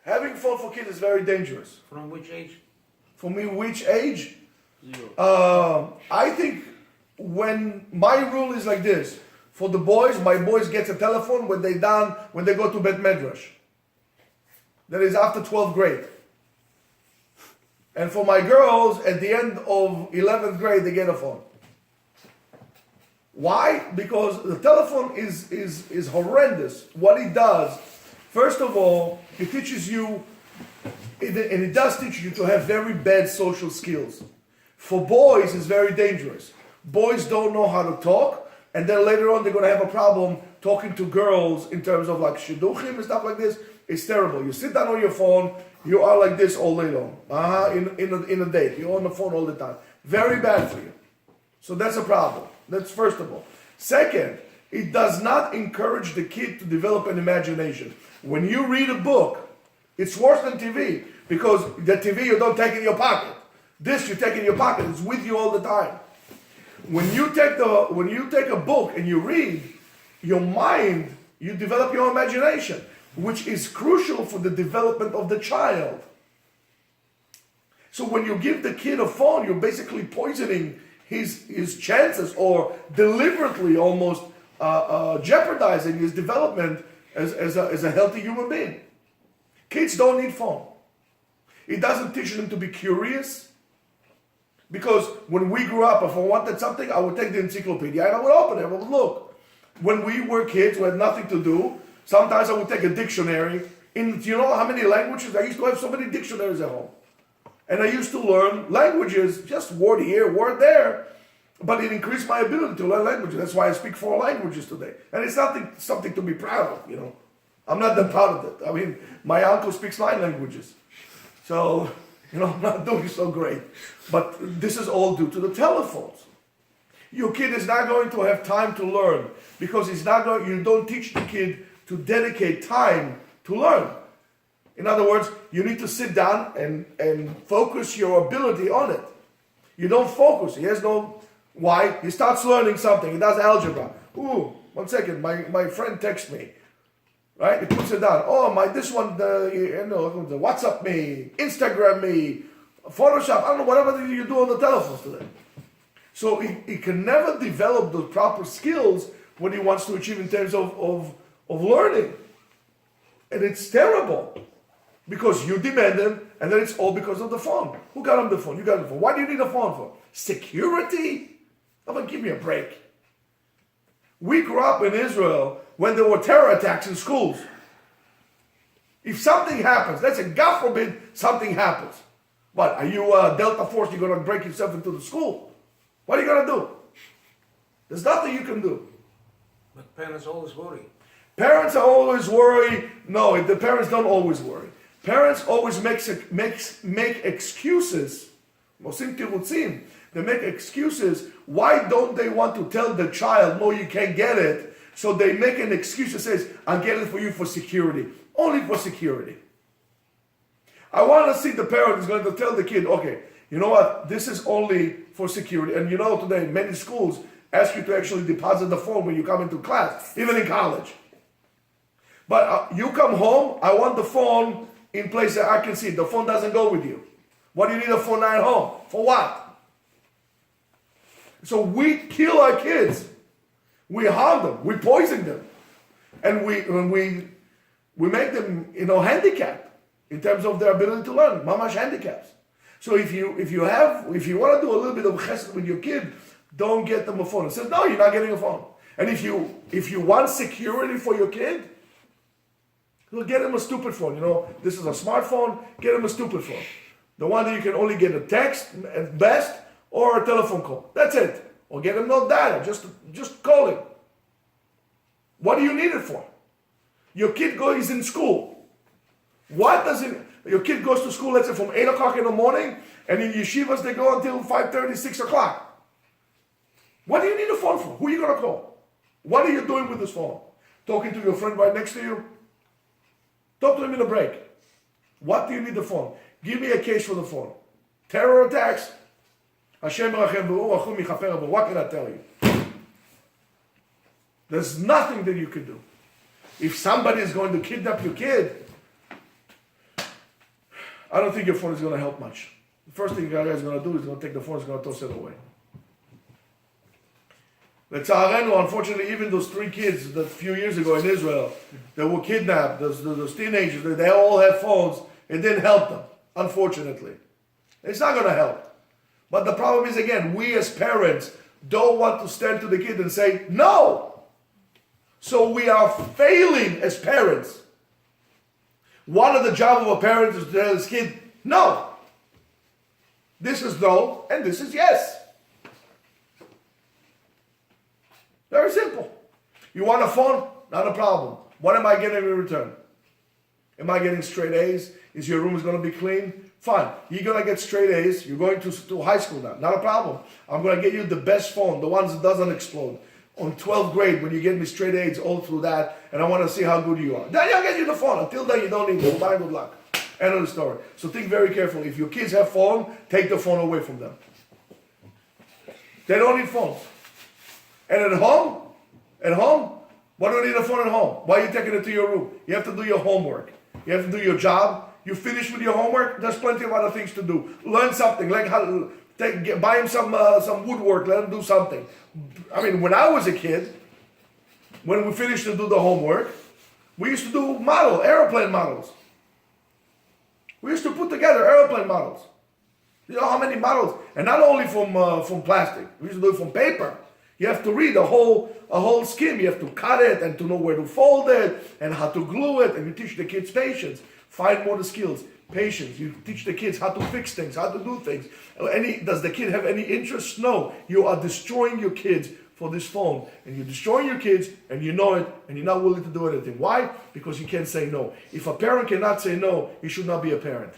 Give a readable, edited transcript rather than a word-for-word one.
Having phone for kids is very dangerous. From which age? For me, which age? 0. I think when my rule is like this. For the boys, my boys get a telephone when they go to Bet Medrash. That is after 12th grade. And for my girls, at the end of 11th grade, they get a phone. Why? Because the telephone is horrendous. What it does, first of all, it teaches you, and it does teach you to have very bad social skills. For boys, it's very dangerous. Boys don't know how to talk, and then later on they're going to have a problem talking to girls in terms of like shidduchim and stuff like this. It's terrible. You sit down on your phone, you are like this all day long. In a date. You're on the phone all the time. Very bad for you. So that's a problem. That's first of all. Second, it does not encourage the kid to develop an imagination. When you read a book, it's worse than TV, because the TV you don't take in your pocket. This you take in your pocket. It's with you all the time. When you take a book and you read, your mind, you develop your imagination, which is crucial for the development of the child. So when you give the kid a phone, you're basically poisoning his chances, or deliberately almost jeopardizing his development as a healthy human being. Kids don't need phone. It doesn't teach them to be curious. Because when we grew up, if I wanted something, I would take the encyclopedia and I would open it, I would look. When we were kids, we had nothing to do. Sometimes I would take a dictionary. Do you know how many languages? I used to have so many dictionaries at home. And I used to learn languages, just word here, word there. But it increased my ability to learn languages. That's why I speak 4 languages today. And it's something to be proud of, you know. I'm not that proud of it. I mean, my uncle speaks 9 languages. So, you know, I'm not doing so great. But this is all due to the telephones. Your kid is not going to have time to learn, because you don't teach the kid to dedicate time to learn. In other words, you need to sit down and focus your ability on it. You don't focus. He has no... Why? He starts learning something. He does algebra. Ooh, 1 second. My friend texts me. Right? He puts it down. Oh, this one, WhatsApp me, Instagram me, Photoshop. I don't know, whatever you do on the telephones today. So he can never develop the proper skills what he wants to achieve in terms of learning. And it's terrible. Because you demand them, and then it's all because of the phone. Who got him the phone? You got the phone. Why do you need a phone for? Security? Come on, give me a break. We grew up in Israel when there were terror attacks in schools. If something happens, let's say, God forbid, something happens. What, are you Delta Force, you're going to break yourself into the school? What are you going to do? There's nothing you can do. But parents always worry. Parents are always worried. No, the parents don't always worry. Parents always make excuses. They make excuses. Why don't they want to tell the child, no, you can't get it? So they make an excuse that says, I'll get it for you for security. Only for security. I want to see the parent is going to tell the kid, okay, you know what? This is only for security. And you know today, many schools ask you to actually deposit the phone when you come into class, even in college. But you come home, I want the phone in place that I can see. The phone doesn't go with you. What do you need a phone at home? For what? So we kill our kids. We harm them. We poison them. And we make them, handicapped in terms of their ability to learn. Mamash handicaps. So if you want to do a little bit of chesed with your kid, don't get them a phone. It says, no, you're not getting a phone. And if you want security for your kid, well, get him a stupid phone. This is a smartphone. Get him a stupid phone. The one that you can only get a text at best or a telephone call. That's it. Or get him no data. Just call him. What do you need it for? Your kid is in school. Your kid goes to school, let's say from 8 o'clock in the morning, and in yeshivas they go until 5:30, 6 o'clock. What do you need a phone for? Who are you going to call? What are you doing with this phone? Talking to your friend right next to you? Talk to him in a break. What do you need the phone? Give me a case for the phone. Terror attacks. Hashem rachem v'urachum michaper, but what can I tell you? There's nothing that you can do. If somebody is going to kidnap your kid, I don't think your phone is going to help much. The first thing your guy is going to do is going to take the phone, is going to toss it away. Unfortunately, even those 3 kids that a few years ago in Israel that were kidnapped, those teenagers, they all had phones. It didn't help them, unfortunately. It's not going to help. But the problem is, again, we as parents don't want to stand to the kid and say, no. So we are failing as parents. One of the jobs of a parent is to tell his kid, no. This is no, and this is yes. Very simple. You want a phone? Not a problem. What am I getting in return? Am I getting straight A's? Is your room going to be clean? Fine. You're going to get straight A's. You're going to high school now. Not a problem. I'm going to get you the best phone, the ones that doesn't explode. On 12th grade, when you get me straight A's all through that, and I want to see how good you are. Then I'll get you the phone. Until then, you don't need it. Bye, good luck. End of the story. So think very carefully. If your kids have phone, take the phone away from them. They don't need phones. And at home, what do you need a phone at home? Why are you taking it to your room? You have to do your homework. You have to do your job. You finish with your homework. There's plenty of other things to do. Learn something. Like how to buy him some woodwork. Let him do something. I mean, when I was a kid, when we finished to do the homework, we used to do airplane models. We used to put together airplane models. You know how many models? And not only from plastic. We used to do it from paper. You have to read a whole scheme. You have to cut it and to know where to fold it and how to glue it. And you teach the kids patience, fine motor skills, patience. You teach the kids how to fix things, how to do things. Does the kid have any interest? No. You are destroying your kids for this phone. And you're destroying your kids and you know it and you're not willing to do anything. Why? Because you can't say no. If a parent cannot say no, he should not be a parent.